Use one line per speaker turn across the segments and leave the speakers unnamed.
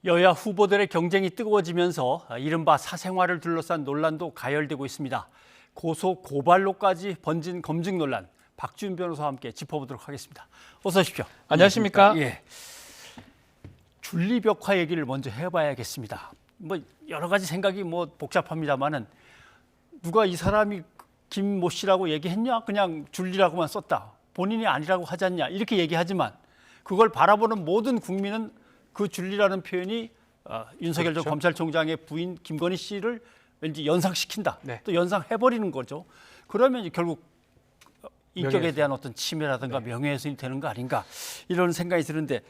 여야 후보들의 경쟁이 뜨거워지면서 이른바 사생활을 둘러싼 논란도 가열되고 있습니다. 고소 고발로까지 번진 검증 논란, 박지훈 변호사와 함께 짚어보도록 하겠습니다. 어서 오십시오.
안녕하십니까?
예. 줄리벽화 얘기를 먼저 해봐야겠습니다. 뭐 여러 가지 생각이 복잡합니다만은 누가 이 사람이 김모 씨라고 얘기했냐? 그냥 줄리라고만 썼다. 본인이 아니라고 하지 않냐? 이렇게 얘기하지만 그걸 바라보는 모든 국민은 그 줄리라는 표현이 윤석열 전
그렇죠.
검찰총장의 부인 김건희 씨를 왠지 연상시킨다.
네.
또 연상해버리는 거죠. 그러면 이제 결국 인격에
명예훼손.
대한 어떤 침해라든가 명예훼손이 되는 거 아닌가 이런 생각이 드는데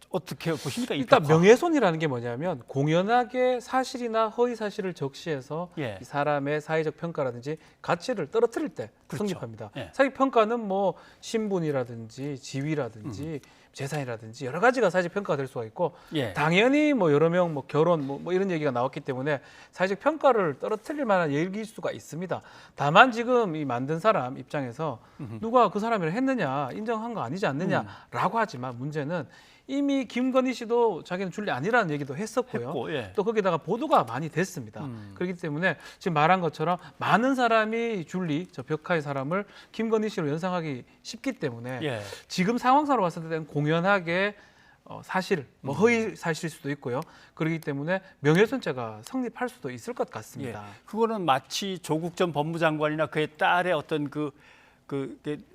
어떻게 보십니까? 이
일단
벽화?
명예훼손이라는 게 뭐냐면 공연하게 사실이나 허위 사실을 적시해서
예.
이 사람의 사회적 평가라든지 가치를 떨어뜨릴 때
그렇죠.
성립합니다.
예.
사회적 평가는 뭐 신분이라든지 지위라든지 재산이라든지 여러 가지가 사회적 평가가 될 수가 있고
예.
당연히 뭐 여러 명 뭐 결혼 뭐 이런 얘기가 나왔기 때문에 사회적 평가를 떨어뜨릴 만한 얘기일 수가 있습니다. 다만 지금 이 만든 사람 입장에서 누가 그 사람이라 했느냐 인정한 거 아니지 않느냐라고 하지만 문제는 이미 김건희 씨도 자기는 줄리 아니라는 얘기도 했었고요.
했고, 예.
또 거기다가 보도가 많이 됐습니다. 그렇기 때문에 지금 말한 것처럼 많은 사람이 줄리 저 벽화의 사람을 김건희 씨로 연상하기 쉽기 때문에
예.
지금 상황상으로 봤을 때는 공연하게 사실 뭐 허위 사실일 수도 있고요. 그렇기 때문에 명예훼손죄가 성립할 수도 있을 것 같습니다.
예. 그거는 마치 조국 전 법무장관이나 그의 딸의 어떤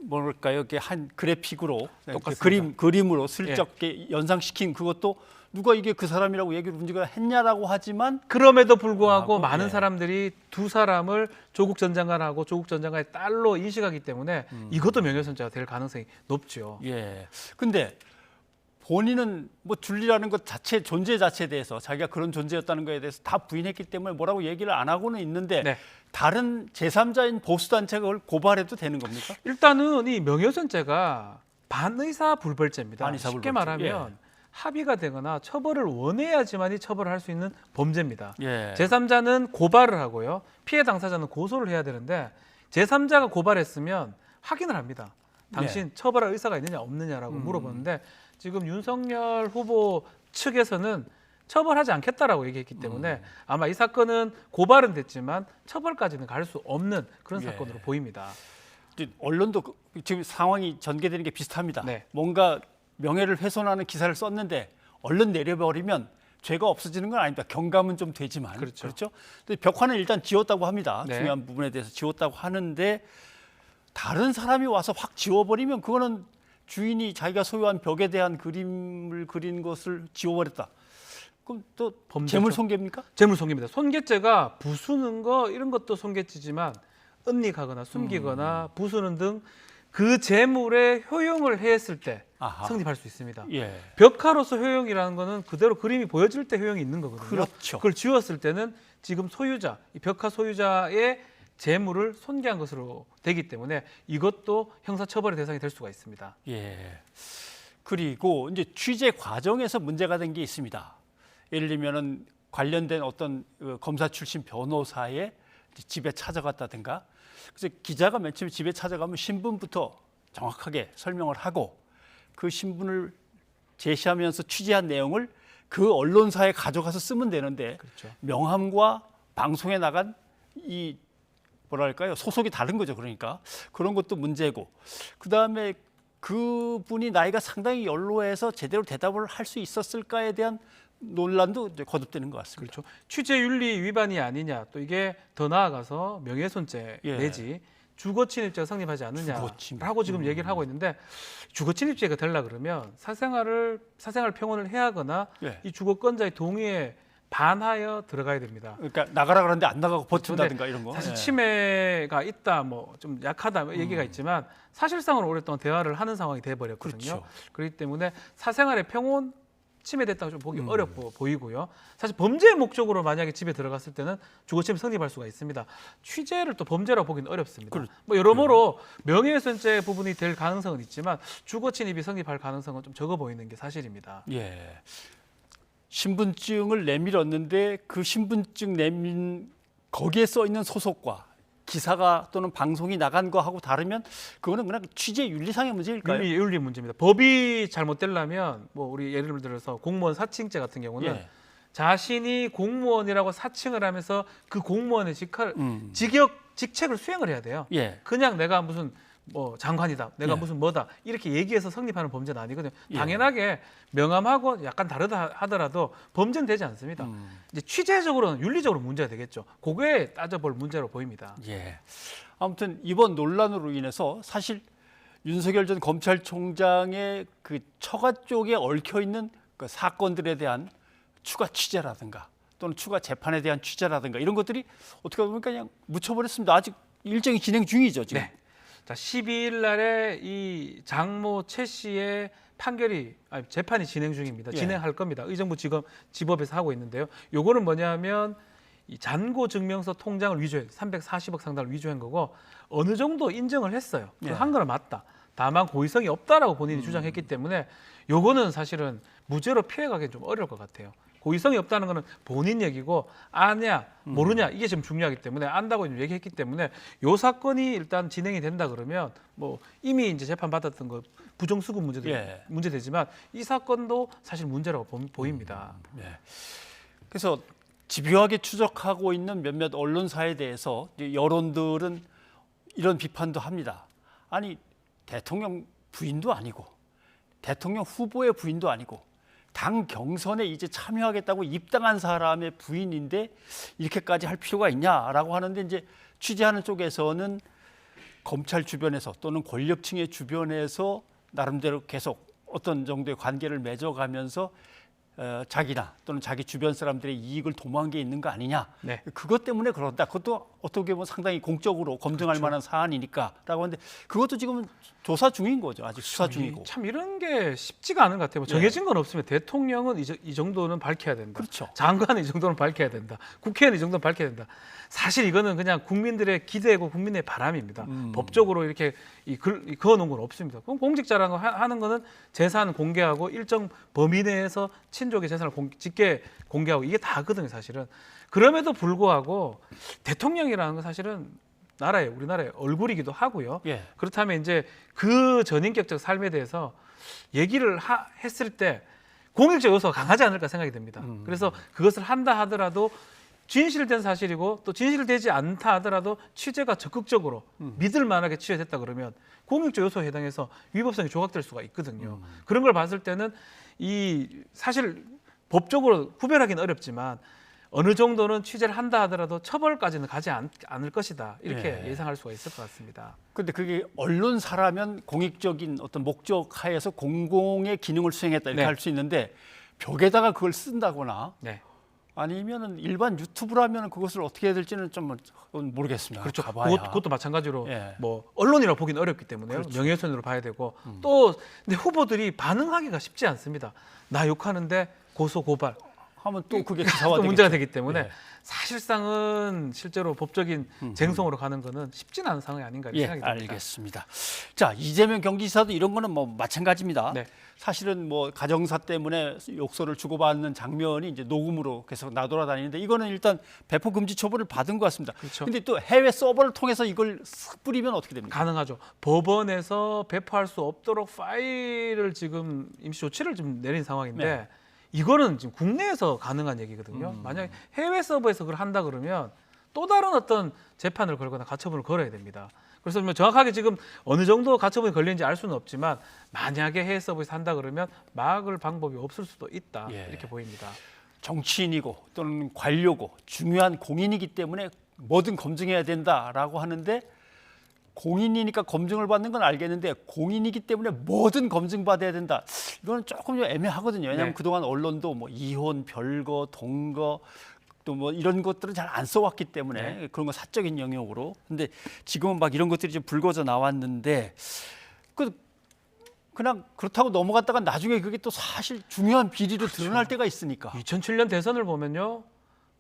뭐랄까요? 한 그래픽으로
똑같습니다.
그림으로 슬쩍 연상시킨 그것도 누가 이게 그 사람이라고 얘기를 문제가 했냐라고 하지만
그럼에도 불구하고
하고,
많은
예.
사람들이 두 사람을 조국 전 장관하고 조국 전 장관의 딸로 인식하기 때문에 이것도 명예훼손죄가 될 가능성이 높죠.
예. 근데 본인은 뭐 줄리라는 것 자체 존재 자체에 대해서 자기가 그런 존재였다는 것에 대해서 다 부인했기 때문에 뭐라고 얘기를 안 하고는 있는데
네.
다른 제3자인 보수단체가 그걸 고발해도 되는 겁니까?
일단은 이 명예훼손죄가 반의사 불벌죄입니다.
반의사
쉽게
불벌죄.
말하면 합의가 되거나 처벌을 원해야지만이 처벌을 할 수 있는 범죄입니다.
예.
제3자는 고발을 하고요. 피해 당사자는 고소를 해야 되는데 제3자가 고발했으면 확인을 합니다. 당신 처벌할 의사가 있느냐 없느냐라고 물어보는데 지금 윤석열 후보 측에서는 처벌하지 않겠다라고 얘기했기 때문에 아마 이 사건은 고발은 됐지만 처벌까지는 갈 수 없는 그런
예.
사건으로 보입니다.
이제 언론도 지금 상황이 전개되는 게 비슷합니다.
네.
뭔가 명예를 훼손하는 기사를 썼는데 얼른 내려버리면 죄가 없어지는 건 아닙니다. 경감은 좀 되지만
그렇죠.
근데 벽화는 일단 지웠다고 합니다.
네.
중요한 부분에 대해서 지웠다고 하는데 다른 사람이 와서 확 지워버리면 그거는 주인이 자기가 소유한 벽에 대한 그림을 그린 것을 지워버렸다. 그럼 또
범죄죠.
재물손괴입니까?
재물손괴입니다. 손괴죄가 부수는 거 이런 것도 손괴죄지만 은닉하거나 숨기거나 부수는 등 그 재물에 효용을 했을 때
아하.
성립할 수 있습니다.
예.
벽화로서 효용이라는 거는 그대로 그림이 보여질 때 효용이 있는 거거든요.
그렇죠.
그걸 지웠을 때는 지금 소유자, 이 벽화 소유자의 재물을 손괴한 것으로 되기 때문에 이것도 형사처벌의 대상이 될 수가 있습니다.
예. 그리고 이제 취재 과정에서 문제가 된 게 있습니다. 예를 들면은 관련된 어떤 검사 출신 변호사의 집에 찾아갔다든가. 그래서 기자가 맨 처음에 집에 찾아가면 신분부터 정확하게 설명을 하고 그 신분을 제시하면서 취재한 내용을 그 언론사에 가져가서 쓰면 되는데
그렇죠.
명함과 방송에 나간 이 뭐랄까요 소속이 다른 거죠. 그러니까 그런 것도 문제고 그다음에 그분이 나이가 상당히 연로해서 제대로 대답을 할 수 있었을까에 대한 논란도 이제 거듭되는 것 같습니다.
그렇죠. 취재윤리 위반이 아니냐, 또 이게 더 나아가서 명예훼손죄
예.
내지 주거침입죄가 성립하지 않느냐라고
주거침입.
지금 얘기를 하고 있는데 주거침입죄가 되려 그러면 사생활 평온을 해하거나
예.
이 주거권자의 동의에 반하여 들어가야 됩니다.
그러니까 나가라 그러는데 안 나가고 버틴다든가 이런 거.
사실
예.
침해가 있다, 뭐 좀 약하다 뭐 얘기가 있지만 사실상으로 오랫동안 대화를 하는 상황이 돼버렸거든요.
그렇죠.
그렇기 때문에 사생활의 평온 침해됐다고 좀 보기 어렵고 보이고요. 사실 범죄의 목적으로 만약에 집에 들어갔을 때는 주거침입 성립할 수가 있습니다. 취재를 또 범죄라고 보기는 어렵습니다. 뭐 여러모로 명예훼손죄 부분이 될 가능성은 있지만 주거침입이 성립할 가능성은 좀 적어 보이는 게 사실입니다.
예. 신분증을 내밀었는데 그 신분증 내민 거기에 써 있는 소속과 기사가 또는 방송이 나간 거하고 다르면 그거는 그냥 취재 윤리상의 문제일까요?
윤리 문제입니다. 법이 잘못되려면 뭐 우리 예를 들어서 공무원 사칭죄 같은 경우는
예.
자신이 공무원이라고 사칭을 하면서 그 공무원의 직책을 수행을 해야 돼요.
예.
그냥 내가 무슨 뭐 장관이다, 내가
예.
무슨 뭐다 이렇게 얘기해서 성립하는 범죄는 아니거든요.
예.
당연하게 명함하고 약간 다르다 하더라도 범죄는 되지 않습니다. 이제 취재적으로는 윤리적으로 문제가 되겠죠. 그거에 따져볼 문제로 보입니다.
예. 아무튼 이번 논란으로 인해서 사실 윤석열 전 검찰총장의 그 처가 쪽에 얽혀 있는 그 사건들에 대한 추가 취재라든가 또는 추가 재판에 대한 취재라든가 이런 것들이 어떻게 보면 그냥 묻혀버렸습니다. 아직 일정이 진행 중이죠, 지금.
네. 자, 12일 날에 이 장모 최 씨의 재판이 진행 중입니다.
예.
진행할 겁니다. 의정부 지법에서 하고 있는데요. 요거는 뭐냐면 이 잔고 증명서 통장을 위조해 340억 상당을 위조한 거고 어느 정도 인정을 했어요.
예.
한 거는 맞다. 다만 고의성이 없다라고 본인이 주장했기 때문에 요거는 사실은 무죄로 피해가기 좀 어려울 것 같아요. 고의성이 없다는 거는 본인 얘기고 아냐 모르냐 이게 지금 중요하기 때문에 안다고 얘기했기 때문에 요 사건이 일단 진행이 된다 그러면 뭐 이미 이제 재판 받았던 거 부정수급 문제도
예.
문제되지만 이 사건도 사실 문제라고 보입니다.
네. 그래서 집요하게 추적하고 있는 몇몇 언론사에 대해서 이제 여론들은 이런 비판도 합니다. 아니 대통령 부인도 아니고 대통령 후보의 부인도 아니고 당 경선에 이제 참여하겠다고 입당한 사람의 부인인데 이렇게까지 할 필요가 있냐라고 하는데 이제 취재하는 쪽에서는 검찰 주변에서 또는 권력층의 주변에서 나름대로 계속 어떤 정도의 관계를 맺어가면서 자기나 또는 자기 주변 사람들의 이익을 도모한 게 있는 거 아니냐.
네.
그것 때문에 그런다. 그것도 어떻게 보면 상당히 공적으로 검증할
그렇죠.
만한 사안이니까라고 하는데 그것도 지금은 조사 중인 거죠. 아직 수사 중이고.
참 이런 게 쉽지가 않은 것 같아요. 뭐 정해진 건 없으면 대통령은 이 정도는 밝혀야 된다.
그렇죠.
장관은 이 정도는 밝혀야 된다. 국회의원은 이 정도는 밝혀야 된다. 사실 이거는 그냥 국민들의 기대고 국민의 바람입니다. 법적으로 이렇게 그어놓은 건 없습니다. 그럼 공직자라는 거 하는 거는 재산 공개하고 일정 범위 내에서 친족의 재산을 직계 공개하고 이게 다거든요, 사실은. 그럼에도 불구하고 대통령이라는 건 사실은 우리나라의 얼굴이기도 하고요.
예.
그렇다면 이제 그 전인격적 삶에 대해서 얘기를 했을 때 공익적 요소가 강하지 않을까 생각이 됩니다. 그래서 그것을 한다 하더라도 진실된 사실이고 또 진실되지 않다 하더라도 취재가 적극적으로 믿을 만하게 취재됐다 그러면 공익적 요소에 해당해서 위법성이 조각될 수가 있거든요. 그런 걸 봤을 때는 이 사실 법적으로 구별하기는 어렵지만 어느 정도는 취재를 한다 하더라도 처벌까지는 가지 않을 것이다. 이렇게 예상할 수가 있을 것 같습니다.
그런데 그게 언론사라면 공익적인 어떤 목적 하에서 공공의 기능을 수행했다 이렇게
네.
할 수 있는데 벽에다가 그걸 쓴다거나
네.
아니면은 일반 유튜브라면 그것을 어떻게 해야 될지는 좀 모르겠습니다.
그렇죠.
가봐야.
그것도 마찬가지로
예.
뭐 언론이라고 보기는 어렵기 때문에요.
그렇죠.
명예훼손으로 봐야 되고 또 근데 후보들이 반응하기가 쉽지 않습니다. 나 욕하는데 고소 고발
하면 또 그게
또
기사화
문제가 되기 때문에
예.
사실상은 실제로 법적인 쟁송으로 가는 거는 쉽지는 않은 상황이 아닌가
예,
생각이 듭니다.
알겠습니다. 자, 이재명 경기지사도 이런 거는 뭐 마찬가지입니다.
네.
사실은 뭐 가정사 때문에 욕설을 주고받는 장면이 이제 녹음으로 계속 나돌아다니는데 이거는 일단 배포 금지 처분을 받은 것 같습니다.
그렇죠.
근데 또 해외 서버를 통해서 이걸 싹 뿌리면 어떻게 됩니까?
가능하죠. 법원에서 배포할 수 없도록 파일을 지금 임시 조치를 좀 내린 상황인데
네.
이거는 지금 국내에서 가능한 얘기거든요. 만약에 해외 서버에서 그걸 한다 그러면 또 다른 어떤 재판을 걸거나 가처분을 걸어야 됩니다. 그래서 뭐 정확하게 지금 어느 정도 가처분이 걸리는지 알 수는 없지만 만약에 해외 서버에서 한다 그러면 막을 방법이 없을 수도 있다.
예.
이렇게 보입니다.
정치인이고 또는 관료고 중요한 공인이기 때문에 뭐든 검증해야 된다라고 하는데 공인이니까 검증을 받는 건 알겠는데 공인이기 때문에 뭐든 검증받아야 된다. 이거는 조금 좀 애매하거든요. 왜냐하면
네.
그동안 언론도 뭐 이혼, 별거, 동거 또 뭐 이런 것들은 잘 안 써왔기 때문에
네.
그런 거 사적인 영역으로. 근데 지금은 막 이런 것들이 좀 불거져 나왔는데 그냥 그렇다고 넘어갔다가 나중에 그게 또 사실 중요한 비리로 드러날 때가 있으니까.
2007년 대선을 보면요.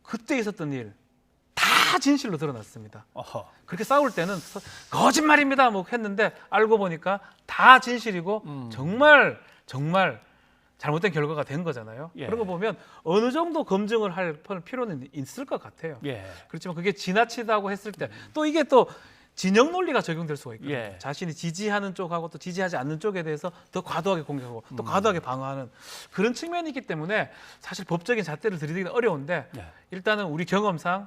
그때 있었던 일 다 진실로 드러났습니다.
어허.
그렇게 싸울 때는 거짓말입니다 뭐 했는데 알고 보니까 다 진실이고 정말 잘못된 결과가 된 거잖아요.
예.
그런 거 보면 어느 정도 검증을 할 필요는 있을 것 같아요.
예.
그렇지만 그게 지나치다고 했을 때 또 이게 또 진영 논리가 적용될 수가 있거든요.
예.
자신이 지지하는 쪽하고 또 지지하지 않는 쪽에 대해서 더 과도하게 공격하고 또 과도하게 방어하는 그런 측면이 있기 때문에 사실 법적인 잣대를 들이대기는 어려운데
예.
일단은 우리 경험상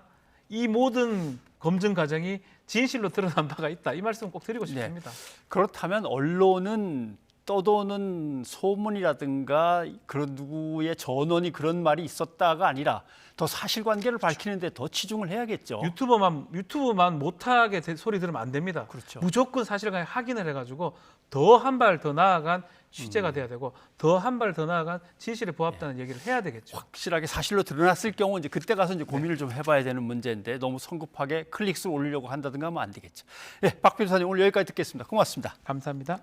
이 모든 검증 과정이 진실로 드러난 바가 있다. 이 말씀 꼭 드리고 싶습니다.
그렇다면 언론은 떠도는 소문이라든가 그런 누구의 전원이 그런 말이 있었다가 아니라 더 사실관계를 밝히는데 더 치중을 해야겠죠.
유튜브만 못하게 소리 들으면 안 됩니다.
그렇죠.
무조건 사실관계 확인을 해가지고 더 한 발 더 나아간 취재가 돼야 되고 더 한 발 더 나아간 진실에 부합하는 얘기를 해야 되겠죠.
확실하게 사실로 드러났을 경우 이제 그때 가서 이제 고민을 좀 해봐야 되는 문제인데 너무 성급하게 클릭수를 올리려고 한다든가 하면 안 되겠죠. 예, 박 변호사님 오늘 여기까지 듣겠습니다. 고맙습니다.
감사합니다.